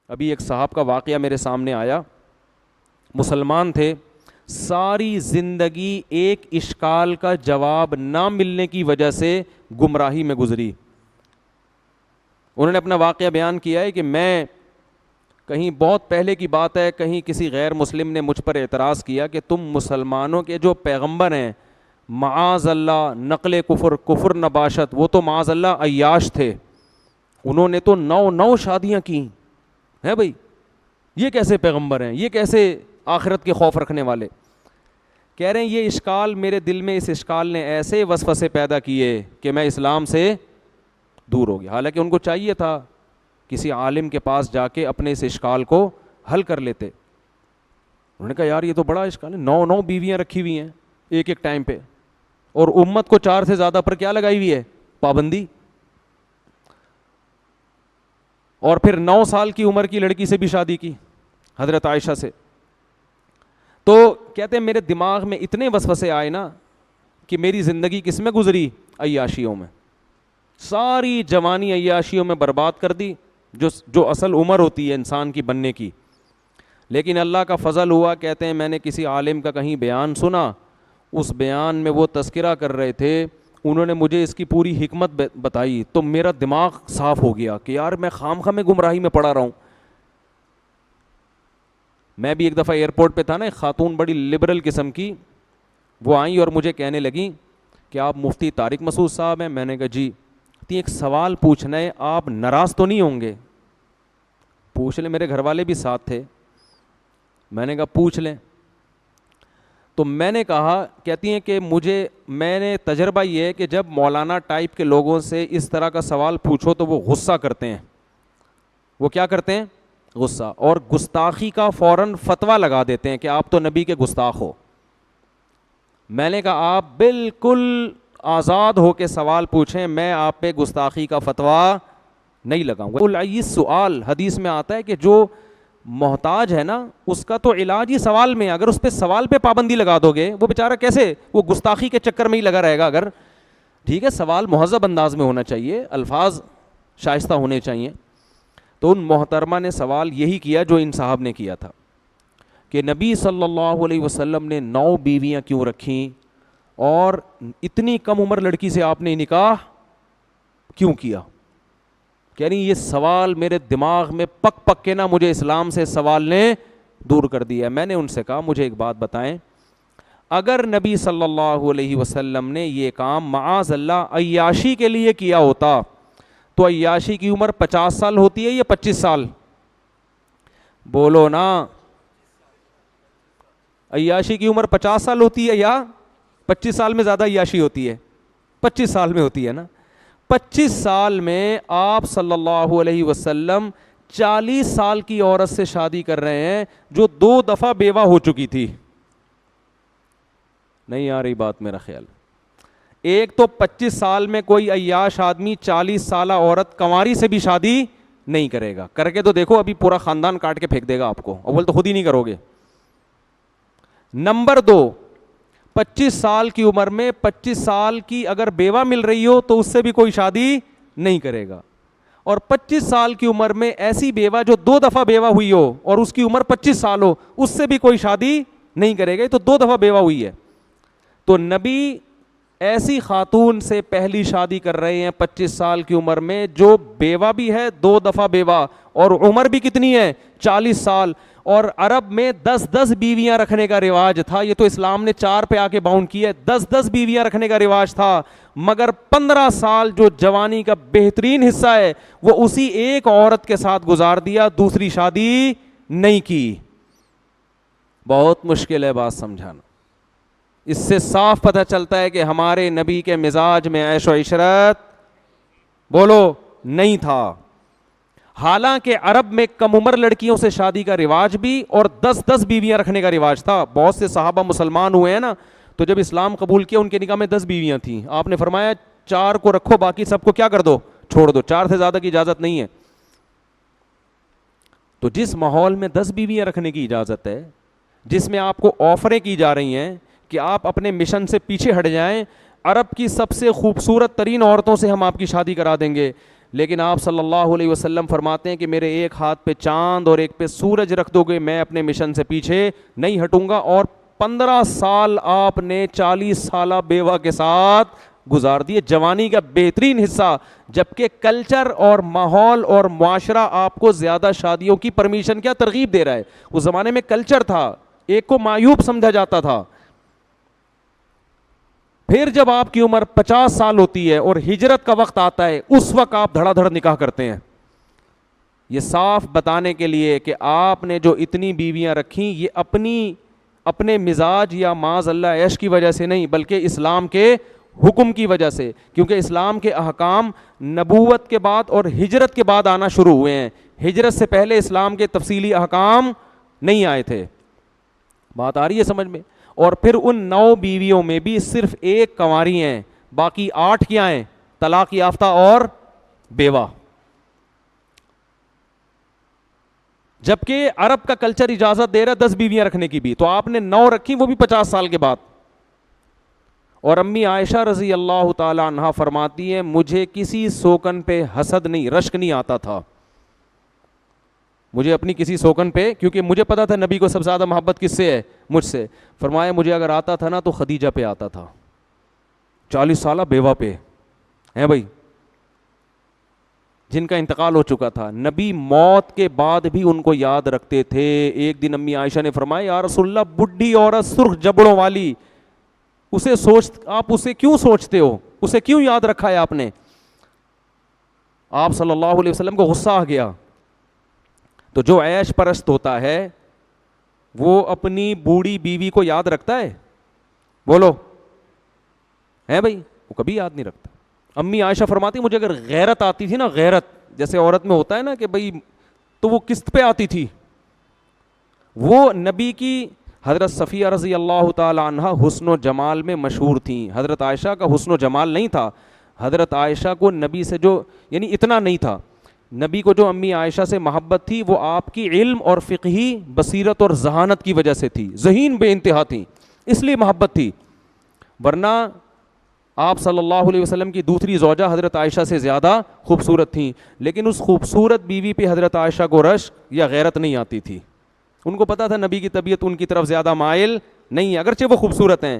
ابھی ایک صاحب کا واقعہ میرے سامنے آیا، مسلمان تھے، ساری زندگی ایک اشکال کا جواب نہ ملنے کی وجہ سے گمراہی میں گزری. انہوں نے اپنا واقعہ بیان کیا ہے کہ میں کہیں بہت پہلے کی بات ہے، کہیں کسی غیر مسلم نے مجھ پر اعتراض کیا کہ تم مسلمانوں کے جو پیغمبر ہیں معاذ اللہ نقل کفر نباشت، وہ تو معاذ اللہ عیاش تھے، انہوں نے تو 9 شادیاں کی ہیں بھائی، یہ کیسے پیغمبر ہیں، یہ کیسے آخرت کے خوف رکھنے والے؟ کہہ رہے ہیں یہ اشکال میرے دل میں، اس اشکال نے ایسے وسوسے پیدا کیے کہ میں اسلام سے دور ہو گیا. حالانکہ ان کو چاہیے تھا کسی عالم کے پاس جا کے اپنے اس اشکال کو حل کر لیتے. انہوں نے کہا یار یہ تو بڑا اشکال ہے، 9 بیویاں رکھی ہوئی ہیں ایک ٹائم پہ، اور امت کو 4 سے زیادہ پر کیا لگائی ہوئی ہے؟ پابندی. اور پھر 9 سال کی عمر کی لڑکی سے بھی شادی کی، حضرت عائشہ سے. تو کہتے ہیں میرے دماغ میں اتنے وسوسے آئے نا کہ میری زندگی کس میں گزری؟ عیاشیوں میں. ساری جوانی عیاشیوں میں برباد کر دی، جو اصل عمر ہوتی ہے انسان کی بننے کی. لیکن اللہ کا فضل ہوا، کہتے ہیں میں نے کسی عالم کا کہیں بیان سنا، اس بیان میں وہ تذکرہ کر رہے تھے، انہوں نے مجھے اس کی پوری حکمت بتائی تو میرا دماغ صاف ہو گیا کہ یار میں خام میں گمراہی میں پڑا رہا ہوں. میں بھی ایک دفعہ ایئرپورٹ پہ تھا نا، ایک خاتون بڑی لبرل قسم کی، وہ آئیں اور مجھے کہنے لگیں کہ آپ مفتی طارق مسعود صاحب ہیں؟ میں نے کہا جی. ایک سوال پوچھنا ہے، آپ ناراض تو نہیں ہوں گے؟ پوچھ لیں. میرے گھر والے بھی ساتھ تھے. میں نے کہا پوچھ لیں. تو میں نے کہا، کہتی ہیں کہ میں نے تجربہ یہ ہے کہ جب مولانا ٹائپ کے لوگوں سے اس طرح کا سوال پوچھو تو وہ غصہ کرتے ہیں. وہ کیا کرتے ہیں؟ غصہ. اور گستاخی کا فوراً فتویٰ لگا دیتے ہیں کہ آپ تو نبی کے گستاخ ہو. میں نے کہا آپ بالکل آزاد ہو کے سوال پوچھیں، میں آپ پہ گستاخی کا فتویٰ نہیں لگاؤں گا. العی سوال، حدیث میں آتا ہے کہ جو محتاج ہے نا اس کا تو علاج ہی سوال میں، اگر اس پہ سوال پہ پابندی لگا دو گے وہ بیچارہ کیسے، وہ گستاخی کے چکر میں ہی لگا رہے گا. اگر ٹھیک ہے سوال مہذب انداز میں ہونا چاہیے، الفاظ شائستہ ہونے چاہیے. تو ان محترمہ نے سوال یہی کیا جو ان صاحب نے کیا تھا کہ نبی صلی اللہ علیہ وسلم نے 9 بیویاں کیوں رکھیں، اور اتنی کم عمر لڑکی سے آپ نے نکاح کیوں کیا؟ کہہ رہی یہ سوال میرے دماغ میں پک پک کے نا مجھے اسلام سے سوال نے دور کر دیا. میں نے ان سے کہا مجھے ایک بات بتائیں، اگر نبی صلی اللہ علیہ وسلم نے یہ کام معاذ اللہ عیاشی کے لیے کیا ہوتا تو عیاشی کی عمر 50 سال ہوتی ہے یا 25 سال؟ بولو نا. عیاشی کی عمر 50 سال ہوتی ہے یا 25 سال میں زیادہ عیاشی ہوتی ہے؟ 25 سال میں ہوتی ہے نا. 25 سال میں آپ صلی اللہ علیہ وسلم 40 سال کی عورت سے شادی کر رہے ہیں جو 2 دفعہ بیوہ ہو چکی تھی. نہیں آ رہی بات میرا خیال. ایک تو 25 سال میں کوئی عیاش آدمی 40 سالہ عورت کنواری سے بھی شادی نہیں کرے گا. کر کے تو دیکھو، ابھی پورا خاندان کاٹ کے پھینک دے گا آپ کو. اول تو خود ہی نہیں کرو گے. نمبر 2، 25 سال کی عمر میں 25 سال کی اگر بیوہ مل رہی ہو تو اس سے بھی کوئی شادی نہیں کرے گا. اور 25 سال کی عمر میں ایسی بیوہ جو 2 دفعہ بیوہ ہوئی ہو اور اس کی عمر 25 سال ہو، اس سے بھی کوئی شادی نہیں کرے گا. تو 2 دفعہ بیوہ ہوئی ہے. تو نبی ایسی خاتون سے پہلی شادی کر رہے ہیں 25 سال کی عمر میں جو بیوہ بھی ہے، 2 دفعہ بیوہ، اور عمر بھی کتنی ہے؟ 40 سال. اور عرب میں 10 بیویاں رکھنے کا رواج تھا. یہ تو اسلام نے 4 پہ آ کے باؤنڈ کیا ہے. 10 بیویاں رکھنے کا رواج تھا، مگر 15 سال جو جوانی کا بہترین حصہ ہے وہ اسی ایک عورت کے ساتھ گزار دیا، دوسری شادی نہیں کی. بہت مشکل ہے بات سمجھانا. اس سے صاف پتہ چلتا ہے کہ ہمارے نبی کے مزاج میں عیش و عشرت بولو نہیں تھا. حالانکہ عرب میں کم عمر لڑکیوں سے شادی کا رواج بھی اور 10 بیویاں رکھنے کا رواج تھا. بہت سے صحابہ مسلمان ہوئے ہیں نا، تو جب اسلام قبول کیا ان کے نکاح میں 10 بیویاں تھیں. آپ نے فرمایا 4 کو رکھو، باقی سب کو کیا کر دو؟ چھوڑ دو. 4 سے زیادہ کی اجازت نہیں ہے. تو جس ماحول میں 10 بیویاں رکھنے کی اجازت ہے، جس میں آپ کو آفریں کی جا رہی ہیں کہ آپ اپنے مشن سے پیچھے ہٹ جائیں، عرب کی سب سے خوبصورت ترین عورتوں سے ہم آپ کی شادی کرا دیں گے، لیکن آپ صلی اللہ علیہ وسلم فرماتے ہیں کہ میرے ایک ہاتھ پہ چاند اور ایک پہ سورج رکھ دو گے میں اپنے مشن سے پیچھے نہیں ہٹوں گا. اور 15 سال آپ نے 40 سالہ بیوہ کے ساتھ گزار دیے, جوانی کا بہترین حصہ, جبکہ کلچر اور ماحول اور معاشرہ آپ کو زیادہ شادیوں کی پرمیشن کیا ترغیب دے رہا ہے. اس زمانے میں کلچر تھا, ایک کو معیوب سمجھا جاتا تھا. پھر جب آپ کی عمر 50 سال ہوتی ہے اور ہجرت کا وقت آتا ہے, اس وقت آپ دھڑا دھڑ نکاح کرتے ہیں. یہ صاف بتانے کے لیے کہ آپ نے جو اتنی بیویاں رکھیں یہ اپنے مزاج یا معاذ اللہ عیش کی وجہ سے نہیں, بلکہ اسلام کے حکم کی وجہ سے, کیونکہ اسلام کے احکام نبوت کے بعد اور ہجرت کے بعد آنا شروع ہوئے ہیں. ہجرت سے پہلے اسلام کے تفصیلی احکام نہیں آئے تھے. بات آ رہی ہے سمجھ میں؟ اور پھر ان 9 بیویوں میں بھی صرف ایک کنواری ہیں, باقی 8 کیا ہیں؟ طلاق یافتہ اور بیوہ. جبکہ عرب کا کلچر اجازت دے رہا 10 بیویاں رکھنے کی بھی, تو آپ نے 9 رکھی, وہ بھی 50 سال کے بعد. اور امی عائشہ رضی اللہ تعالی عنہا فرماتی ہیں مجھے کسی سوکن پہ حسد نہیں, رشک نہیں آتا تھا مجھے اپنی کسی سوکن پہ, کیونکہ مجھے پتا تھا نبی کو سب سے زیادہ محبت کس سے ہے؟ مجھ سے. فرمایا مجھے اگر آتا تھا نا تو خدیجہ پہ آتا تھا, 40 سالہ بیوہ پہ ہیں بھائی, جن کا انتقال ہو چکا تھا. نبی موت کے بعد بھی ان کو یاد رکھتے تھے. ایک دن امی عائشہ نے فرمایا یا رسول اللہ بڈھی عورت سرخ جبڑوں والی, آپ اسے کیوں سوچتے ہو, اسے کیوں یاد رکھا ہے آپ نے؟ آپ صلی اللہ علیہ وسلم کو غصہ آ گیا. تو جو عیش پرست ہوتا ہے وہ اپنی بوڑھی بیوی کو یاد رکھتا ہے؟ بولو ہے بھائی, وہ کبھی یاد نہیں رکھتا. امی عائشہ فرماتی مجھے اگر غیرت آتی تھی نا, غیرت جیسے عورت میں ہوتا ہے نا کہ بھائی, تو وہ کس پہ آتی تھی؟ وہ نبی کی حضرت صفیہ رضی اللہ تعالی عنہ حسن و جمال میں مشہور تھیں. حضرت عائشہ کا حسن و جمال نہیں تھا, حضرت عائشہ کو نبی سے جو یعنی اتنا نہیں تھا, نبی کو جو امی عائشہ سے محبت تھی وہ آپ کی علم اور فقہی بصیرت اور ذہانت کی وجہ سے تھی. ذہین بے انتہا تھیں, اس لیے محبت تھی. ورنہ آپ صلی اللہ علیہ وسلم کی دوسری زوجہ حضرت عائشہ سے زیادہ خوبصورت تھیں, لیکن اس خوبصورت بیوی پہ حضرت عائشہ کو رشک یا غیرت نہیں آتی تھی. ان کو پتا تھا نبی کی طبیعت ان کی طرف زیادہ مائل نہیں ہے, اگرچہ وہ خوبصورت ہیں.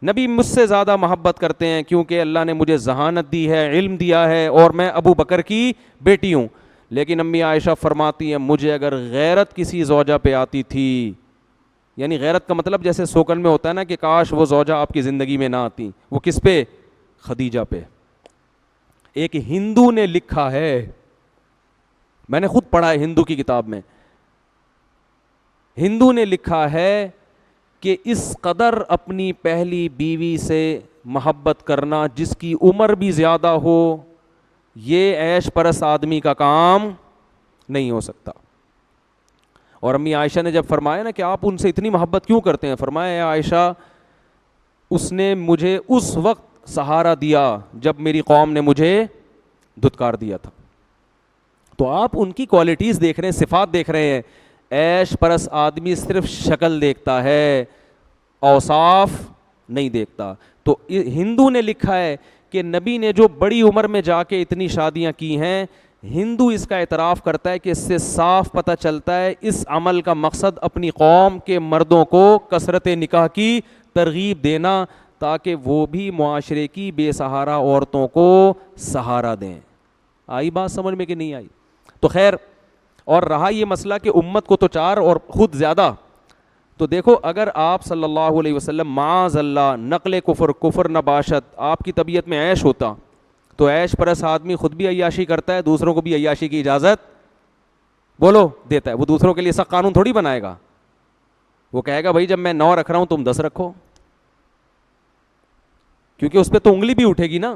نبی مجھ سے زیادہ محبت کرتے ہیں کیونکہ اللہ نے مجھے ذہانت دی ہے, علم دیا ہے, اور میں ابو بکر کی بیٹی ہوں. لیکن امی عائشہ فرماتی ہیں مجھے اگر غیرت کسی زوجہ پہ آتی تھی, یعنی غیرت کا مطلب جیسے سوکن میں ہوتا ہے نا کہ کاش وہ زوجہ آپ کی زندگی میں نہ آتی, وہ کس پہ؟ خدیجہ پہ. ایک ہندو نے لکھا ہے, میں نے خود پڑھا ہے ہندو کی کتاب میں, ہندو نے لکھا ہے کہ اس قدر اپنی پہلی بیوی سے محبت کرنا جس کی عمر بھی زیادہ ہو, یہ عیش پرست آدمی کا کام نہیں ہو سکتا. اور امی عائشہ نے جب فرمایا نا کہ آپ ان سے اتنی محبت کیوں کرتے ہیں, فرمایا اے عائشہ اس نے مجھے اس وقت سہارا دیا جب میری قوم نے مجھے دھتکار دیا تھا. تو آپ ان کی کوالٹیز دیکھ رہے ہیں, صفات دیکھ رہے ہیں. عیش پرست آدمی صرف شکل دیکھتا ہے, اوصاف نہیں دیکھتا. تو ہندو نے لکھا ہے کہ نبی نے جو بڑی عمر میں جا کے اتنی شادیاں کی ہیں, ہندو اس کا اعتراف کرتا ہے کہ اس سے صاف پتہ چلتا ہے اس عمل کا مقصد اپنی قوم کے مردوں کو کثرت نکاح کی ترغیب دینا, تاکہ وہ بھی معاشرے کی بے سہارا عورتوں کو سہارا دیں. آئی بات سمجھ میں کہ نہیں آئی؟ تو خیر, اور رہا یہ مسئلہ کہ امت کو تو 4 اور خود زیادہ, تو دیکھو اگر آپ صلی اللہ علیہ وسلم معاذ اللہ نقل کفر نباشت آپ کی طبیعت میں عیش ہوتا, تو عیش پرست آدمی خود بھی عیاشی کرتا ہے, دوسروں کو بھی عیاشی کی اجازت بولو دیتا ہے. وہ دوسروں کے لیے سخت قانون تھوڑی بنائے گا, وہ کہے گا بھائی جب میں 9 رکھ رہا ہوں تم 10 رکھو, کیونکہ اس پہ تو انگلی بھی اٹھے گی نا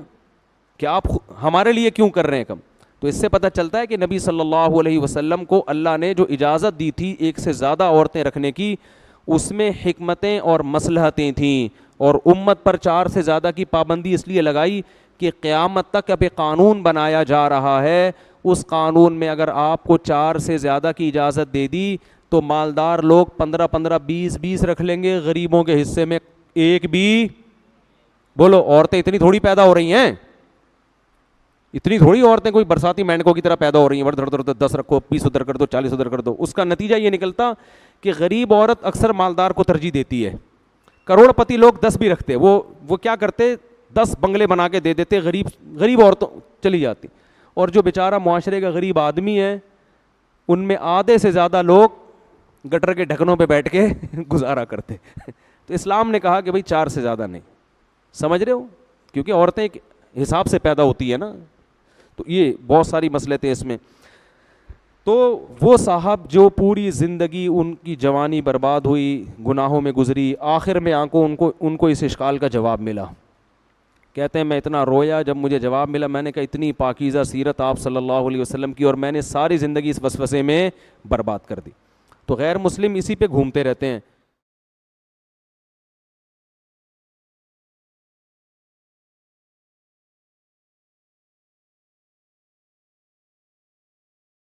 کہ آپ ہمارے لیے کیوں کر رہے ہیں کم. تو اس سے پتہ چلتا ہے کہ نبی صلی اللہ علیہ وسلم کو اللہ نے جو اجازت دی تھی ایک سے زیادہ عورتیں رکھنے کی, اس میں حکمتیں اور مصلحتیں تھیں, اور امت پر 4 سے زیادہ کی پابندی اس لیے لگائی کہ قیامت تک اب ایک قانون بنایا جا رہا ہے, اس قانون میں اگر آپ کو 4 سے زیادہ کی اجازت دے دی تو مالدار لوگ 15 20 رکھ لیں گے, غریبوں کے حصے میں ایک بھی, بولو عورتیں اتنی تھوڑی پیدا ہو رہی ہیں, اتنی تھوڑی عورتیں کوئی برساتی مینڈکوں کی طرح پیدا ہو رہی ہیں، دھڑ دھڑ 10 رکھو، 20 ادھر کر دو، 40 ادھر کر دو. اس کا نتیجہ یہ نکلتا کہ غریب عورت اکثر مالدار کو ترجیح دیتی ہے. کروڑ پتی لوگ 10 بھی رکھتے، وہ کیا کرتے 10 بنگلے بنا کے دے دیتے، غریب عورتوں چلی جاتی. اور جو بیچارہ معاشرے کا غریب آدمی ہے، ان میں آدھے سے زیادہ لوگ گٹر کے ڈھکنوں پہ بیٹھ کے گزارا کرتے. تو اسلام نے کہا کہ بھائی 4 سے زیادہ نہیں. سمجھ رہے ہو؟ کیونکہ عورتیں ایک حساب سے پیدا ہوتی ہے نا. تو یہ بہت ساری مسئلے تھے اس میں. تو وہ صاحب جو پوری زندگی ان کی جوانی برباد ہوئی، گناہوں میں گزری، آخر میں ان کو اس اشکال کا جواب ملا. کہتے ہیں میں اتنا رویا جب مجھے جواب ملا. میں نے کہا اتنی پاکیزہ سیرت آپ صلی اللہ علیہ وسلم کی، اور میں نے ساری زندگی اس وسوسے میں برباد کر دی. تو غیر مسلم اسی پہ گھومتے رہتے ہیں